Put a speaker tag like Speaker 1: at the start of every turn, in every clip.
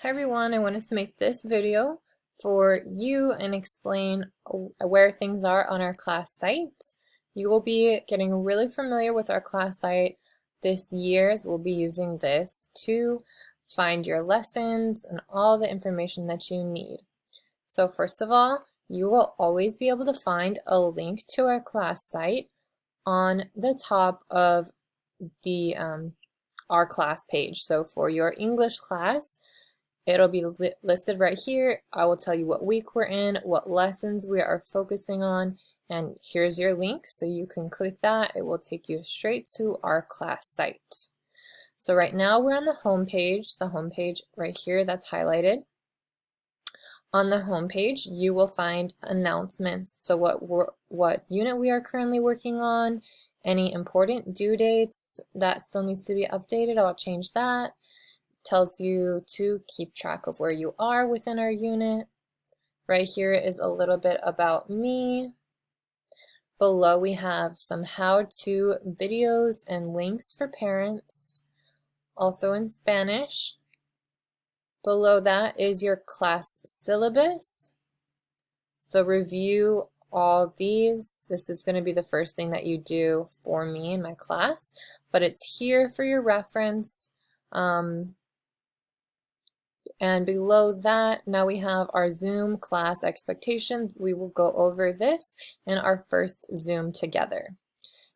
Speaker 1: Hi everyone, I wanted to make this video for you and explain where things are on our class site. You will be getting really familiar with our class site this year, as we'll be using this to find your lessons and all the information that you need. So first of all, you will always be able to find a link to our class site on the top of the our class page. So for your English class, it'll be listed right here. I will tell you what week we're in, what lessons we are focusing on, and here's your link. So you can click that. It will take you straight to our class site. So right now we're on the home page right here that's highlighted. On the home page, you will find announcements. So what unit we are currently working on, any important due dates that still needs to be updated, I'll change that. Tells you to keep track of where you are within our unit. Right here is a little bit about me. Below we have some how-to videos and links for parents, also in Spanish. Below that is your class syllabus. So review all these. This is going to be the first thing that you do for me in my class, but it's here for your reference. And below that, now we have our Zoom class expectations. We will go over this in our first Zoom together.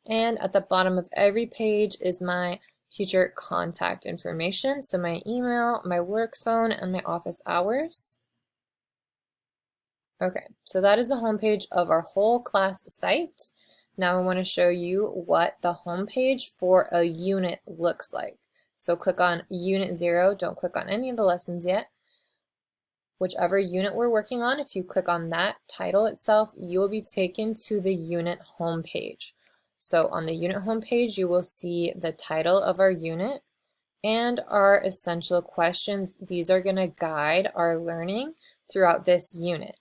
Speaker 1: And at the bottom of every page is my teacher contact information. So my email, my work phone, and my office hours. Okay, so that is the home page of our whole class site. Now I want to show you what the home page for a unit looks like. So click on Unit 0, don't click on any of the lessons yet. Whichever unit we're working on, if you click on that title itself, you will be taken to the unit home page. So on the unit home page, you will see the title of our unit and our essential questions. These are going to guide our learning throughout this unit.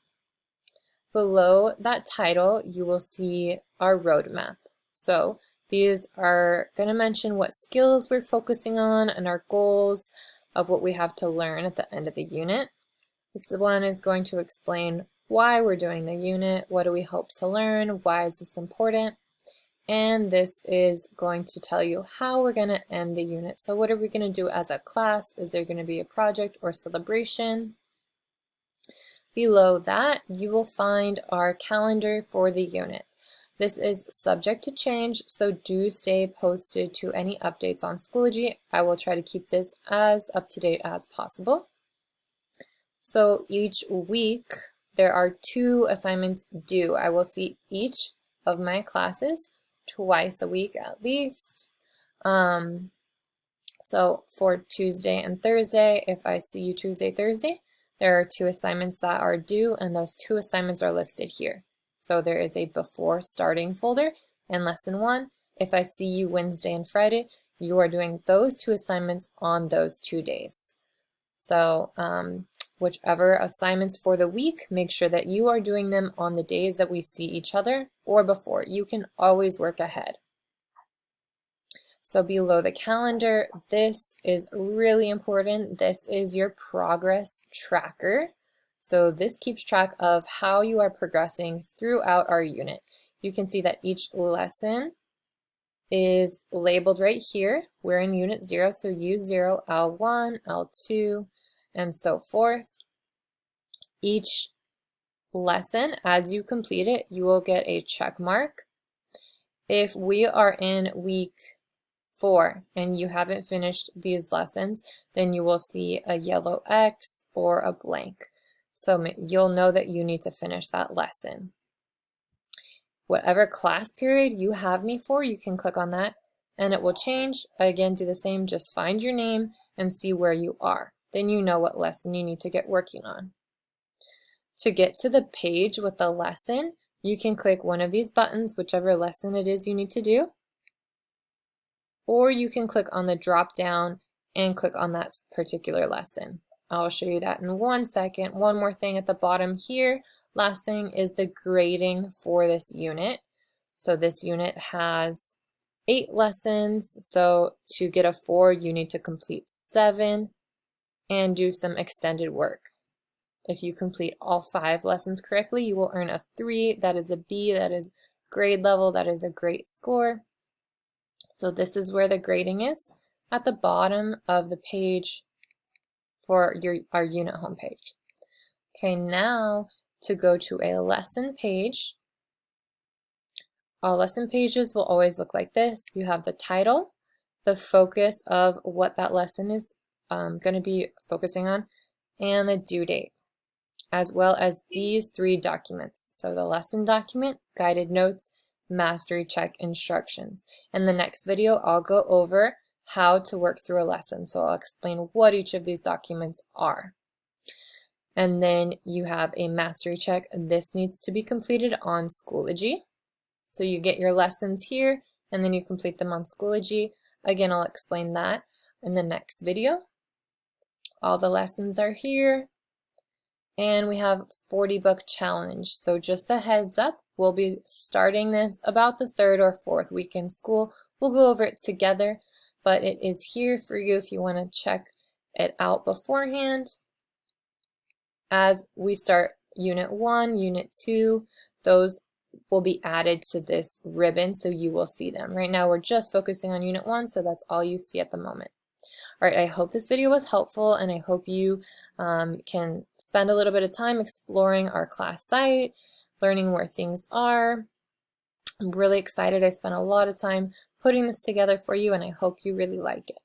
Speaker 1: Below that title, you will see our roadmap. So these are going to mention what skills we're focusing on and our goals of what we have to learn at the end of the unit. This one is going to explain why we're doing the unit, what do we hope to learn, why is this important, and this is going to tell you how we're going to end the unit. So what are we going to do as a class? Is there going to be a project or celebration? Below that, you will find our calendar for the unit. This is subject to change, so do stay posted to any updates on Schoology. I will try to keep this as up to date as possible. So each week, there are 2 assignments due. I will see each of my classes twice a week at least. So for Tuesday and Thursday, if I see you Tuesday, Thursday, there are 2 assignments that are due, and those 2 assignments are listed here. So there is a before starting folder and lesson 1. If I see you Wednesday and Friday, you are doing those 2 assignments on those 2 days. So whichever assignments for the week, make sure that you are doing them on the days that we see each other or before. You can always work ahead. So below the calendar, this is really important. This is your progress tracker. So this keeps track of how you are progressing throughout our unit. You can see that each lesson is labeled right here. We're in Unit 0, so U0, L1, L2, and so forth. Each lesson, as you complete it, you will get a check mark. If we are in week 4 and you haven't finished these lessons, then you will see a yellow X or a blank. So you'll know that you need to finish that lesson. Whatever class period you have me for, you can click on that and it will change. Again, do the same, just find your name and see where you are. Then you know what lesson you need to get working on. To get to the page with the lesson, you can click one of these buttons, whichever lesson it is you need to do. Or you can click on the drop down and click on that particular lesson. I'll show you that in 1 second. One more thing at the bottom here. Last thing is the grading for this unit. So this unit has 8 lessons. So to get a 4, you need to complete 7. and do some extended work. If you complete all 5 lessons correctly, you will earn a 3. That is a B, that is grade level, that is a great score. So this is where the grading is at the bottom of the page for our unit homepage. Okay, now to go to a lesson page. All lesson pages will always look like this. You have the title, the focus of what that lesson is going to be focusing on, and the due date, as well as these 3 documents. So the lesson document, guided notes, mastery check, instructions. In the next video, I'll go over how to work through a lesson. So I'll explain what each of these documents are. And then you have a mastery check. This needs to be completed on Schoology. So you get your lessons here, and then you complete them on Schoology. Again, I'll explain that in the next video. All the lessons are here. And we have 40 book challenge. So just a heads up, we'll be starting this about the 3rd or 4th week in school. We'll go over it together, but it is here for you if you want to check it out beforehand. As we start Unit 1, Unit 2, those will be added to this ribbon so you will see them. Right now we're just focusing on Unit 1, so that's all you see at the moment. All right, I hope this video was helpful, and I hope you can spend a little bit of time exploring our class site, learning where things are. I'm really excited. I spent a lot of time putting this together for you, and I hope you really like it.